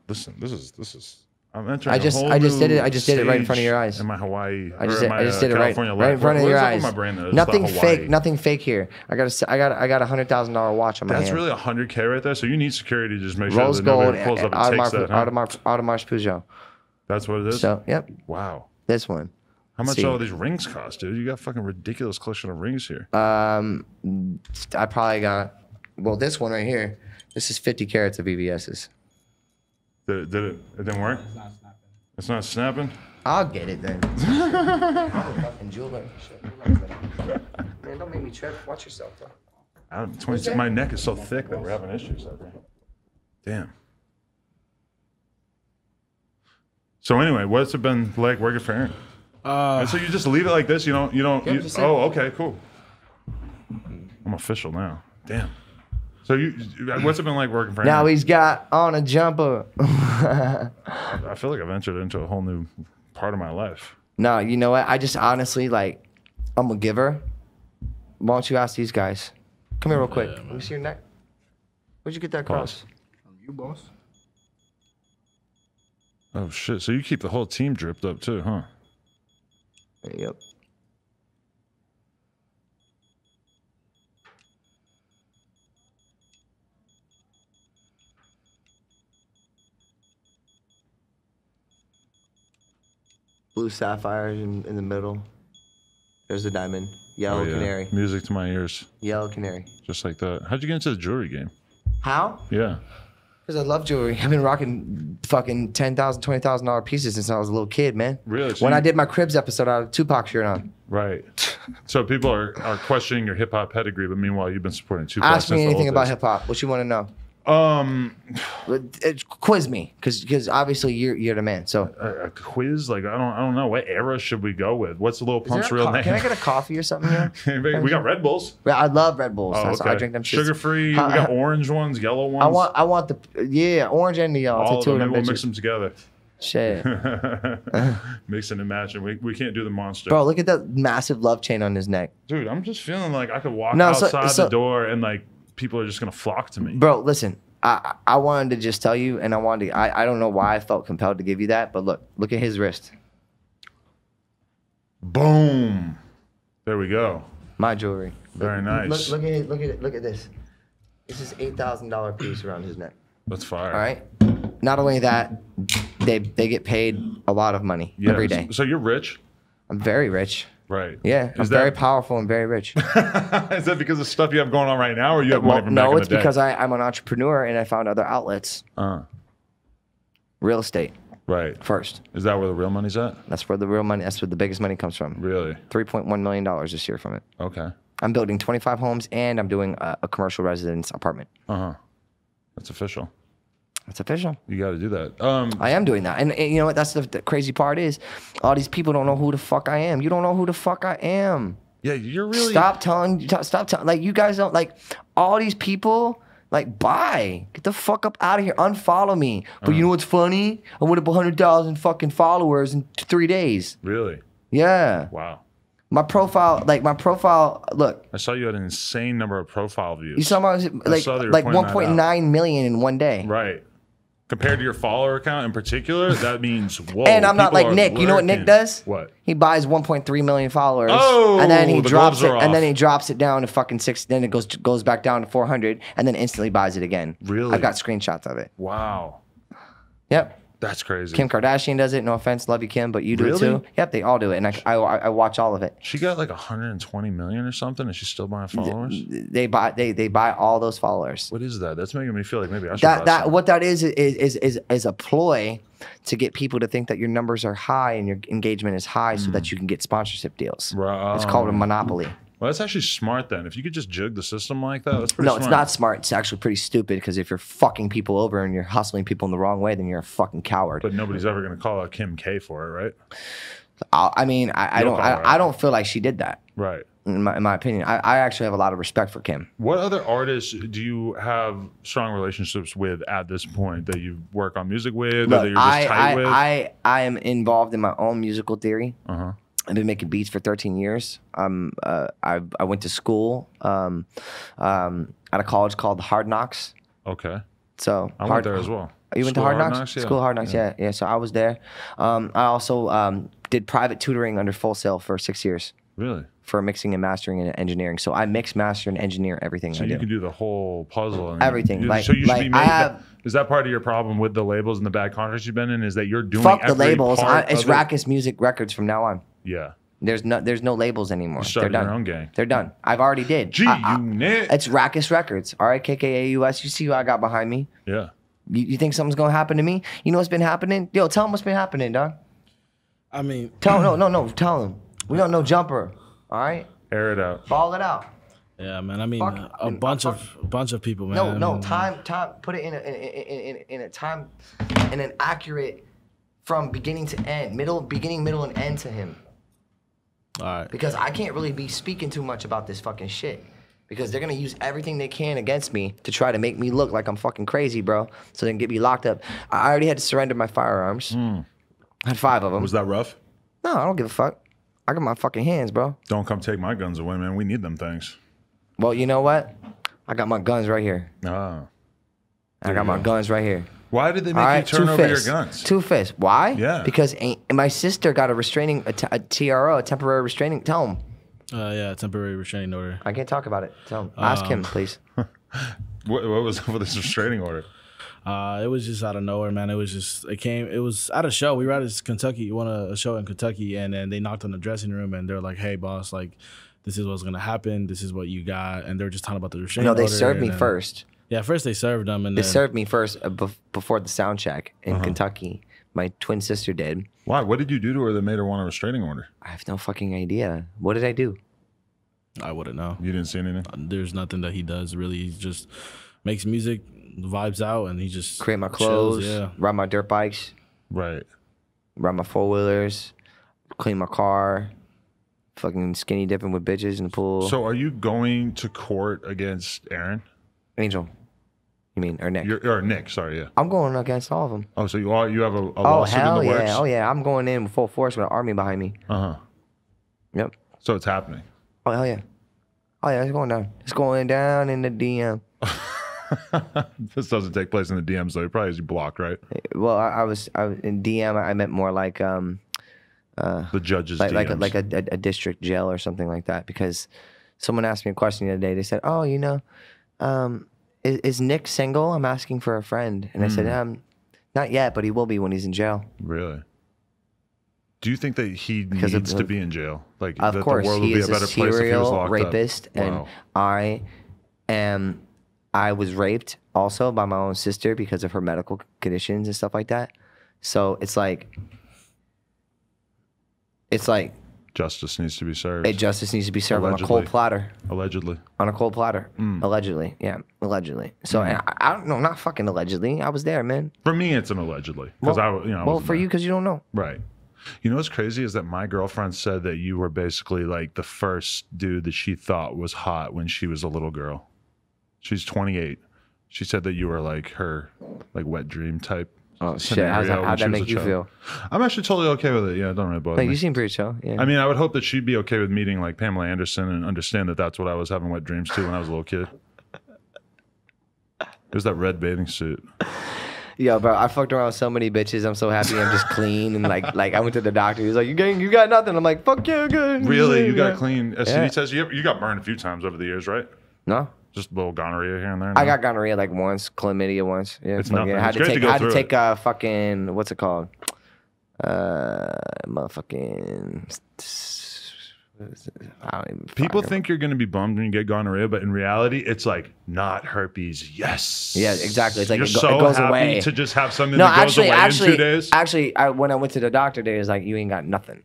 Listen, this is. I'm entering. I just did it. I just did it right in front of your eyes. In my Hawaii. I just or did it right California in life. front of What your is up eyes. with my brain that it's Nothing about fake. Hawaii? Nothing fake here. I got a $100,000 watch on my That's hand. really $100K right there. So you need security to just make Rose sure that gold. nobody pulls up and takes that. Huh? Audemars Peugeot. That's what it is. So yep, Wow. this one. How much See. all these rings cost, dude? You got fucking ridiculous collection of rings here. I probably got. Well, this one right here. This is 50 carats of VVS's. Did it? It didn't work. It's not snapping. I'll get it then. Fucking jeweler. Man, don't make me trip. Watch yourself, though. My neck is so thick that we're having issues out there. Damn. So anyway, what's it been like working for Aaron? And so you just leave it like this? You don't. just say- Oh, okay, cool. I'm official now. Damn. So what's it been like working for Aaron? Now he's got on a jumper. I feel like I've entered into a whole new part of my life. No, you know what? I just honestly, like, I'm a giver. Why don't you ask these guys? Come here real quick. Let me see your neck. Where'd you get that cross? You boss. Oh shit! So you keep the whole team dripped up too, huh? Yep. Blue sapphires in the middle. There's the diamond. Yellow Oh, yeah. canary. Music to my ears, Yellow canary. just like that. How'd you get into the jewelry game? How? Yeah. Because I love jewelry. I've been rocking fucking $10,000, $20,000 pieces since I was a little kid, man. Really? So when I did my Cribs episode, I had a Tupac shirt on. Right. So people are questioning your hip hop pedigree, but meanwhile, you've been supporting Tupac. Ask me anything about hip hop. What you want to know? Quiz me, because obviously you're the man. So a quiz, like I don't know, what era should we go with? What's Lil Pump's real name? Can I get a coffee or something here? We got Red Bulls. I love Red Bulls. Oh, okay. I drink them. Sugar free. We got orange ones, yellow ones. I want the orange and the yellow. All of them. Maybe we'll mix them together. Shit. Mixing and matching. We can't do the monster. Bro, look at that massive love chain on his neck. Dude, I'm just feeling like I could walk outside the door and like people are just gonna flock to me. Bro, listen. I wanted to just tell you, and I don't know why I felt compelled to give you that, but look at his wrist. Boom. There we go. My jewelry. Very nice. Look at this. This is $8,000 piece around his neck. That's fire. All right. Not only that, they get paid a lot of money every day. So you're rich? I'm very rich. Right. Yeah, I'm very powerful and very rich. Is that because of stuff you have going on right now, or you have money from back in the day? No, it's because I'm an entrepreneur and I found other outlets. Real estate. Right. First. Is that where the real money's at? That's where the real money. That's where the biggest money comes from. Really? $3.1 million this year from it. Okay. I'm building 25 homes and I'm doing a commercial residence apartment. That's official. It's official. You got to do that. I am doing that. And you know what? That's the crazy part is all these people don't know who the fuck I am. You don't know who the fuck I am. Yeah, you're really... Stop telling. Like, you guys don't... Like, all these people... Like, bye. Get the fuck up out of here. Unfollow me. But you know what's funny? I went up 100,000 fucking followers in 3 days. Really? Yeah. Wow. My profile, look. I saw you had an insane number of profile views. You saw my, like 1.9 million in one day. Right. Compared to your follower account in particular, that means, whoa. And I'm not like Nick. You know what Nick does? What? He buys 1.3 million followers. Oh, and then he drops it. And then he drops it down to fucking 6. Then it goes back down to 400, and then instantly buys it again. Really? I've got screenshots of it. Wow. Yep. That's crazy. Kim Kardashian does it. No offense, love you, Kim, but you do it too. Yep, they all do it, and I watch all of it. She got like 120 million or something, and she's still buying followers. They buy all those followers. What is that? That's making me feel like maybe I should. What that is a ploy to get people to think that your numbers are high and your engagement is high, so that you can get sponsorship deals. Right. It's called a monopoly. Well, that's actually smart then. If you could just jig the system like that, that's pretty smart. No, it's not smart. It's actually pretty stupid because if you're fucking people over and you're hustling people in the wrong way, then you're a fucking coward. But nobody's ever going to call out Kim K for it, right? I don't feel like she did that. Right. In my opinion, I actually have a lot of respect for Kim. What other artists do you have strong relationships with at this point that you work on music with, or that you're just tight with? I am involved in my own musical theory. I've been making beats for 13 years. I went to school at a college called Hard Knocks. Okay. So I went there as well. You went to Hard Knocks? Yeah. School of Hard Knocks, yeah. So I was there. I also did private tutoring under Full Sail for 6 years. Really? For mixing and mastering and engineering. So I mix, master, and engineer everything I do. So you can do the whole puzzle. And everything. So you should be making is that part of your problem with the labels and the bad contracts you've been in? Is that you're doing fuck the labels. It's Rackus Music Records from now on. Yeah. There's no labels anymore. They're done. Your own gang. They're done. I've already did. G-Unit. It's Rackus Records. RAKKAUS. You see who I got behind me? Yeah. You think something's gonna happen to me? You know what's been happening? Yo, tell them what's been happening, dog. I mean, no. Tell them. We don't know Jumper. All right. Air it out. Ball it out. Yeah, man. I mean, a bunch of people, man. No. Time. Put it in a time, in an accurate, from beginning to end, beginning, middle, and end to him. All right. Because I can't really be speaking too much about this fucking shit. Because they're gonna use everything they can against me to try to make me look like I'm fucking crazy, bro. So they can get me locked up. I already had to surrender my firearms. I had 5 of them. Was that rough? No, I don't give a fuck. I got my fucking hands, bro. Don't come take my guns away, man. We need them things. Well, you know what? I got my guns right here. Ah. I got my guns right here. Why did they make you turn over your guns? 2 fists. Why? Yeah. Because my sister got a TRO, a temporary restraining. Tell him. Yeah, temporary restraining order. I can't talk about it. Tell him. Ask him, please. What was up with this restraining order? It was just out of nowhere, man. It was at a show. We were at Kentucky. We won a show in Kentucky, and then they knocked on the dressing room, and they're like, "Hey, boss, like, this is what's gonna happen. This is what you got." And they're just talking about the restraining order. No, they served me first. Yeah, first they served them, and they then served me first before the sound check in Kentucky. My twin sister did. Why? What did you do to her that made her want a restraining order? I have no fucking idea. What did I do? I wouldn't know. You didn't see anything? There's nothing that he does really. He just makes music, vibes out, and he just create my clothes, ride my dirt bikes, right, ride my 4-wheelers, clean my car, fucking skinny dipping with bitches in the pool. So are you going to court against Aaron? Angel. You mean, or Nick? Or Nick, sorry, yeah. I'm going against all of them. Oh, so you have a lawsuit in the works? Oh, yeah. I'm going in full force with an army behind me. Uh-huh. Yep. So it's happening? Oh, hell yeah. Oh, yeah, it's going down. It's going down in the DM. This doesn't take place in the DMs, though. It probably is blocked, right? Well, I was in DM. I meant more like the judge's DMs. like a district jail or something like that. Because someone asked me a question the other day. They said, "Oh, you know, is Nick single? I'm asking for a friend." And I said, "Not yet, but he will be when he's in jail." Really? Do you think that he needs to be in jail? Like, of that course, the world would he be is a better a place if he was locked rapist, up? Wow. And I was raped also by my own sister because of her medical conditions and stuff like that. So it's like justice needs to be served. Justice needs to be served Allegedly. on a cold platter. Allegedly. On a cold platter. Allegedly. Yeah, allegedly. So and I don't know, not fucking allegedly. I was there, man. For me, it's an allegedly. Because for you, because you don't know. Right. You know what's crazy is that my girlfriend said that you were basically like the first dude that she thought was hot when she was a little girl. She's 28. She said that you were like her like wet dream type. Oh shit! How'd that make you feel? I'm actually totally okay with it. Yeah, don't really bother me. You seem pretty chill. Yeah. I mean, I would hope that she'd be okay with meeting like Pamela Anderson and understand that that's what I was having wet dreams to when I was a little kid. It was that red bathing suit. Yo, bro, I fucked around with so many bitches. I'm so happy I'm just clean. And like I went to the doctor. He was like, you got nothing. I'm like, fuck yeah, good. Really? You got clean? STD test? You got burned a few times over the years, right? No. Just a little gonorrhea here and there? No? I got gonorrhea like once, chlamydia once. Yeah, it's nothing. I had to take a fucking, what's it called? Motherfucking... People think you're going to be bummed when you get gonorrhea, but in reality, it's like not herpes. Yes. Yeah, exactly. It's like you're it goes happy away to just have something that goes away in 2 days. Actually, when I went to the doctor, they was like, "You ain't got nothing,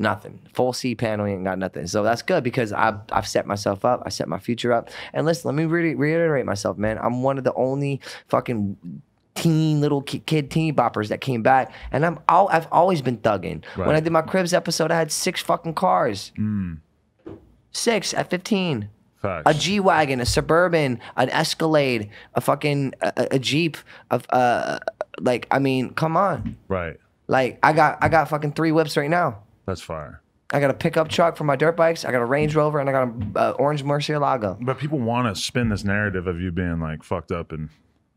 nothing. Full C panel, you ain't got nothing." So that's good because I've set myself up. I set my future up. And listen, let me reiterate myself, man. I'm one of the only fucking little kid teen boppers that came back, and I've always been thugging. Right. When I did my Cribs episode, I had 6 fucking cars. 6 at 15. Facts. A G-Wagon, a Suburban, an Escalade, a fucking a Jeep, like, I mean, come on. Right. Like, I got fucking 3 whips right now. That's fire. I got a pickup truck for my dirt bikes. I got a Range Rover, and I got a orange Murcielago. But people want to spin this narrative of you being like fucked up and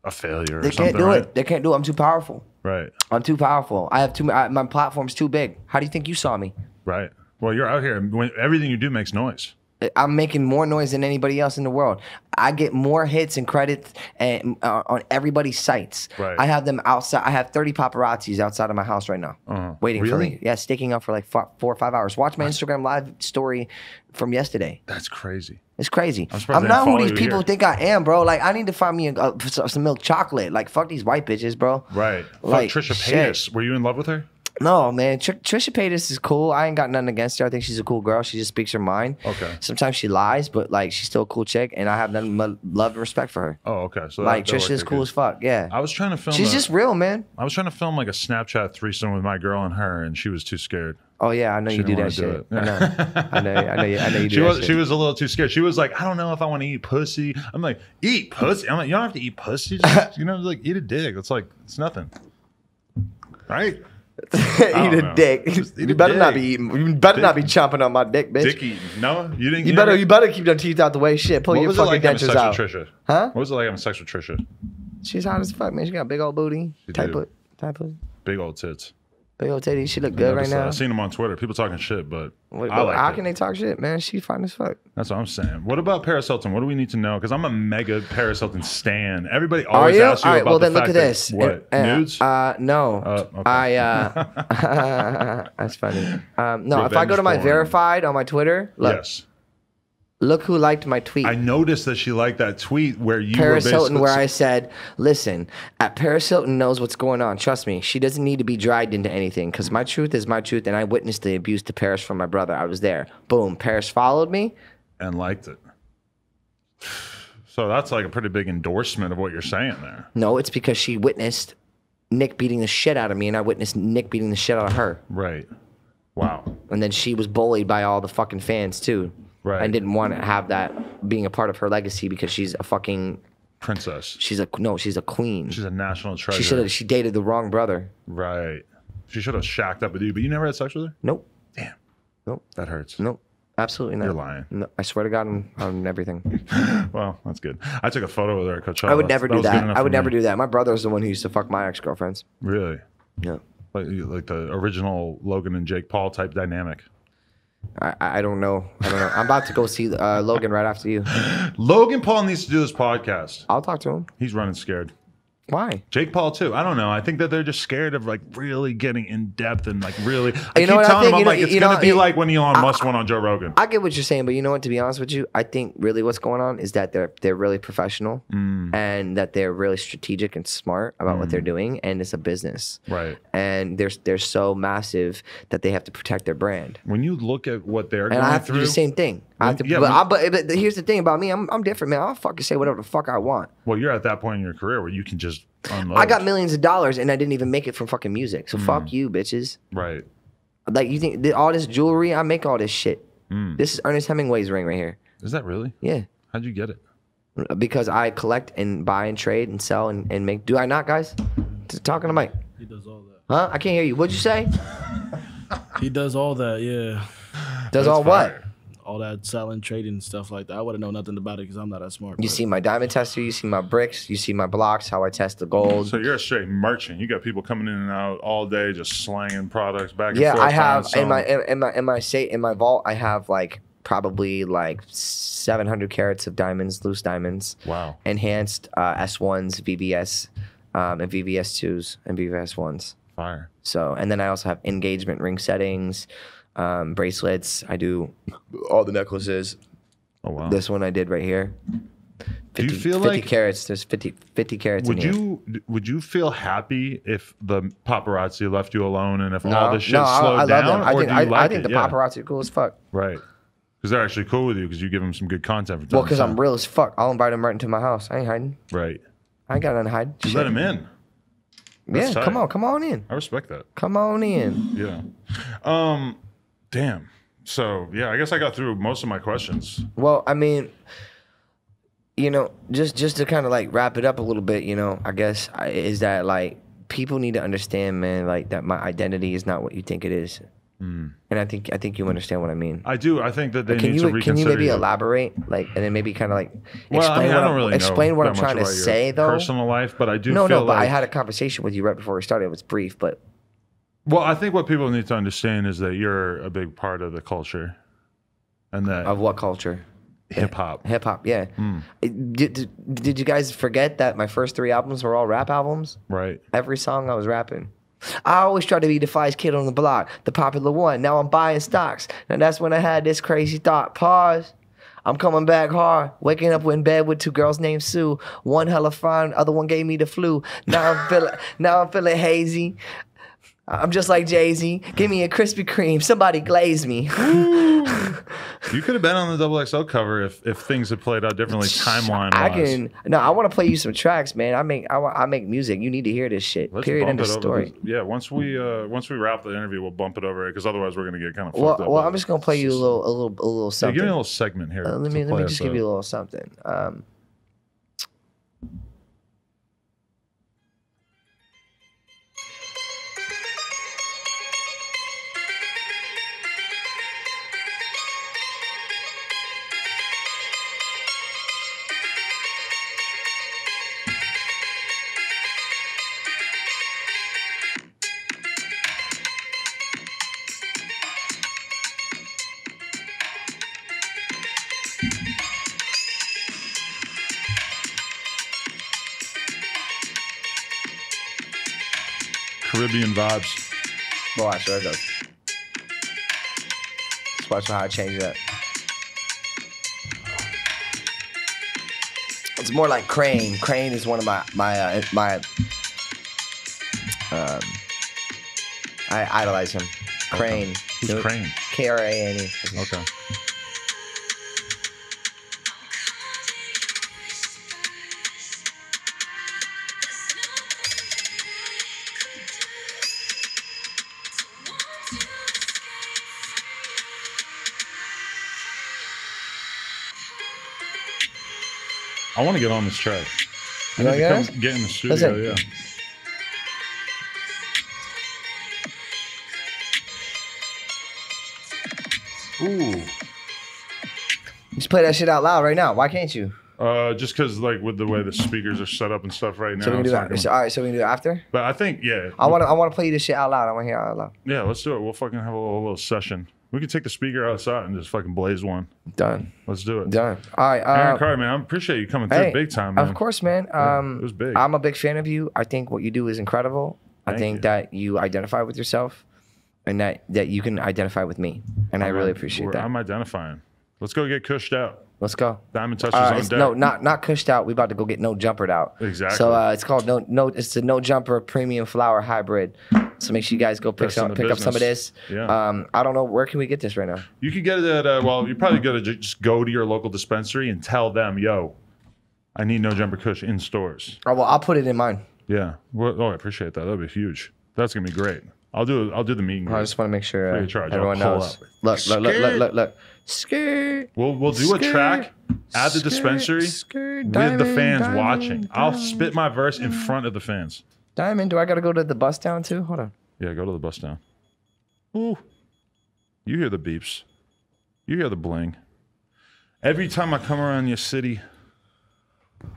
a failure. They can't do it. They can't do it. I'm too powerful. Right. I'm too powerful. I have my platform's too big. How do you think you saw me? Right. Well, you're out here. Everything you do makes noise. I'm making more noise than anybody else in the world. I get more hits and credits on everybody's sites. Right. I have them outside. I have 30 paparazzis outside of my house right now, waiting for me. Yeah, staking up for like 4 or 5 hours. Watch my Instagram live story from yesterday. That's crazy. It's crazy. I'm not who these people think I am, bro. Like, I need to find me some milk chocolate. Like, fuck these white bitches, bro. Right. Like, fuck Trisha Paytas. Were you in love with her? No, man. Trisha Paytas is cool. I ain't got nothing against her. I think she's a cool girl. She just speaks her mind. Okay. Sometimes she lies, but like she's still a cool chick, and I have nothing but love and respect for her. Oh, okay. So like Trisha is cool as fuck. Yeah. I was trying to film. She's just real, man. I was trying to film like a Snapchat threesome with my girl and her, and she was too scared. Oh yeah, I know you do that shit. I know you do that shit. She was a little too scared. She was like, I don't know if I want to eat pussy. I'm like, eat pussy. I'm like, you don't have to eat pussy. Just, like eat a dick. It's like it's nothing, right? Eat a dick. You better not be eating. You better not be chomping on my dick, bitch. Dick eating. No, you didn't. You better keep them teeth out the way. Shit, pull your fucking dentures out. Trisha? Huh? What was it like having sex with Trisha? She's hot as fuck, man. She got a big old booty. Type of. Big old tits. Big old titties. She look good right now. I've seen them on Twitter. People talking shit, but how can they talk shit, man? She's fine as fuck. That's what I'm saying. What about Paris Hilton? What do we need to know? Because I'm a mega Paris Hilton stan. Everybody always asks you about the fact that... This. What? Nudes? No. Okay. That's funny. No, if I go to my verified on my Twitter, look. Yes. Look who liked my tweet. I noticed that she liked that tweet where you Paris were Hilton, where I said, listen, Paris Hilton knows what's going on. Trust me, she doesn't need to be dragged into anything because my truth is my truth, and I witnessed the abuse to Paris from my brother. I was there. Boom. Paris followed me. And liked it. So that's like a pretty big endorsement of what you're saying there. No, it's because she witnessed Nick beating the shit out of me, and I witnessed Nick beating the shit out of her. Right. Wow. And then she was bullied by all the fucking fans, too. Right. I didn't want to have that being a part of her legacy because she's a fucking princess. She's a queen. She's a national treasure. She dated the wrong brother. Right. She should have shacked up with you, but you never had sex with her? Nope. Damn. Nope. That hurts. Nope. Absolutely not. You're lying. No, I swear to God on everything. Well, that's good. I took a photo with her at Coachella. I would never do that. I would never do that. My brother's the one who used to fuck my ex-girlfriends. Really? Yeah. Like the original Logan and Jake Paul type dynamic. I don't know. I'm about to go see Logan right after you. Logan Paul needs to do this podcast. I'll talk to him. He's running scared. Why? Jake Paul too. I don't know. I think that they're just scared of like really getting in depth and like really. I keep telling them, I'm like, it's gonna be like when Elon Musk went on Joe Rogan. I get what you're saying, but you know what? To be honest with you, I think really what's going on is that they're really professional and that they're really strategic and smart about what they're doing, and it's a business, right? And they're so massive that they have to protect their brand. When you look at what they're going I have through, to do the same thing. But here's the thing about me. I'm different, man. I'll fucking say whatever the fuck I want. Well, you're at that point in your career where you can just unload. I got millions of dollars and I didn't even make it from fucking music. So fuck you, bitches. Right. Like, you think all this jewelry, I make all this shit. This is Ernest Hemingway's ring right here. Is that really? Yeah. How'd you get it? Because I collect and buy and trade and sell and make. Do I not, guys? Talking to Mike. He does all that. Huh? I can't hear you. What'd you say? He does all that, yeah. Does all what? All that selling, trading, and stuff like that. I wouldn't know nothing about it because I'm not that smart. You see my diamond tester, you see my bricks, you see my blocks, how I test the gold. So you're a straight merchant. You got people coming in and out all day, just slanging products back and forth. Yeah, I have in my vault. I have like probably like 700 carats of diamonds, loose diamonds. Wow. Enhanced S1s, VVS, and VVS2s and VVS1s. Fire. So, and then I also have engagement ring settings. Bracelets. I do all the necklaces. Oh wow! This one I did right here. 50, do you feel 50 like carats? There's 50 carats. Would you feel happy if the paparazzi left you alone and if all this shit slowed down? I think the paparazzi are cool as fuck. Right. Because they're actually cool with you because you give them some good content. For because I'm real as fuck. I'll invite them right into my house. I ain't hiding. Right. I ain't got nothing to hide. Just let them in. That's tight. Come on in. I respect that. Come on in. Yeah. Damn. So yeah, I guess I got through most of my questions. Well, I mean, you know, just to kind of like wrap it up a little bit, you know, I guess is that like people need to understand, man, like that my identity is not what you think it is. And I think you understand what I mean. I do. I think that they need to reconsider. Can you maybe elaborate, like, and then maybe kind of like explain what I'm trying to say, though. Personal life, but I do. No, but I had a conversation with you right before we started. It was brief, but. Well, I think what people need to understand is that you're a big part of the culture, and that of what culture? Hip hop. Hip hop, yeah. Did you guys forget that my first 3 albums were all rap albums? Right. Every song I was rapping. I always tried to be the Defies kid on the block, the popular one. Now I'm buying stocks. Now that's when I had this crazy thought. Pause. I'm coming back hard. Waking up in bed with 2 girls named Sue. One hella fine, other one gave me the flu. Now I'm feeling hazy. I'm just like Jay-Z. Give me a Krispy Kreme. Somebody glaze me. You could have been on the XXL cover if things had played out differently timeline-wise. I want to play you some tracks, man. I make music. You need to hear this shit. Period. End of story. Yeah, once we wrap the interview, we'll bump it over because otherwise we're gonna get kind of fucked up. Well, I'm just gonna play you a little something. Yeah, give me a little segment here. Let me just give you a little something. Caribbean vibes. Watch, there it goes. Just watch how I change that. It's more like Crane. Crane is one of my I idolize him. Crane. Who's Crane? Krane. Okay. I want to get on this track. I need to come get in the studio, yeah. Ooh. Just play that shit out loud right now. Why can't you? Just because, like, with the way the speakers are set up and stuff right now. So we can do that. All right, so we can do it after? But I think, yeah. I want to play you this shit out loud. I want to hear it out loud. Yeah, let's do it. We'll fucking have a little session. We can take the speaker outside and just fucking blaze one. Done. Let's do it. Done. All right. Aaron Carter, man, I appreciate you coming through big time, man. Of course, man. It was big. I'm a big fan of you. I think what you do is incredible. I think that you identify with yourself and that you can identify with me. And I really appreciate that. I'm identifying. Let's go get cushed out. Let's go. Diamond touches on deck. No, not cushed out. We about to go get no jumpered out. Exactly. So it's called it's the no jumper premium flower hybrid. So make sure you guys go pick up some of this. Yeah. I don't know, where can we get this right now? You can get it at well, you probably got to just go to your local dispensary and tell them, yo, I need no jumper kush in stores. Oh well, I'll put it in mine. Yeah. Well, I appreciate that. That'd be huge. That's gonna be great. I'll do the meet and greet. I just want to make sure everyone knows. Look. Skirt. We'll do a track at the dispensary with the fans watching. I'll spit my verse in front of the fans. Diamond, do I gotta go to the bus down too? Hold on. Yeah, go to the bus down. Ooh. You hear the beeps. You hear the bling. Every time I come around your city,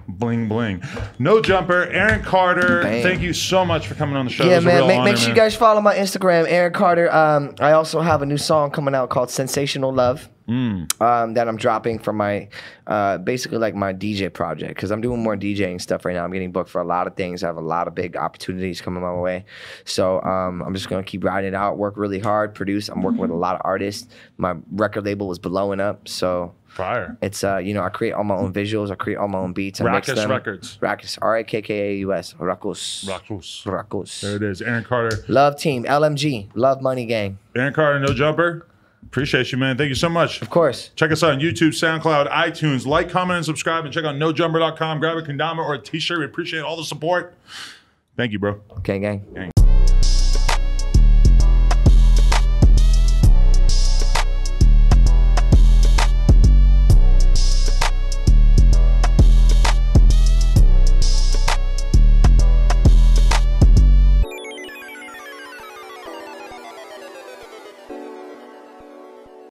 bling bling. No jumper, Aaron Carter. Bang. Thank you so much for coming on the show. Yeah, man. Make sure you guys follow my Instagram, Aaron Carter. I also have a new song coming out called Sensational Love. That I'm dropping from my basically like my DJ project, because I'm doing more DJing stuff right now. I'm getting booked for a lot of things. I have a lot of big opportunities coming my way. So I'm just gonna keep riding it out, work really hard, produce. I'm working with a lot of artists. My record label is blowing up. So fire. It's I create all my own visuals, I create all my own beats. Rackus Records. Rackus, R-A-K-K-A-U-S. Rackus. There it is. Aaron Carter. Love team, LMG, Love Money Gang. Aaron Carter, no jumper. Appreciate you, man. Thank you so much. Of course. Check us out on YouTube, SoundCloud, iTunes. Like, comment, and subscribe. And check out nojumper.com. Grab a kendama or a t-shirt. We appreciate all the support. Thank you, bro. Okay, gang.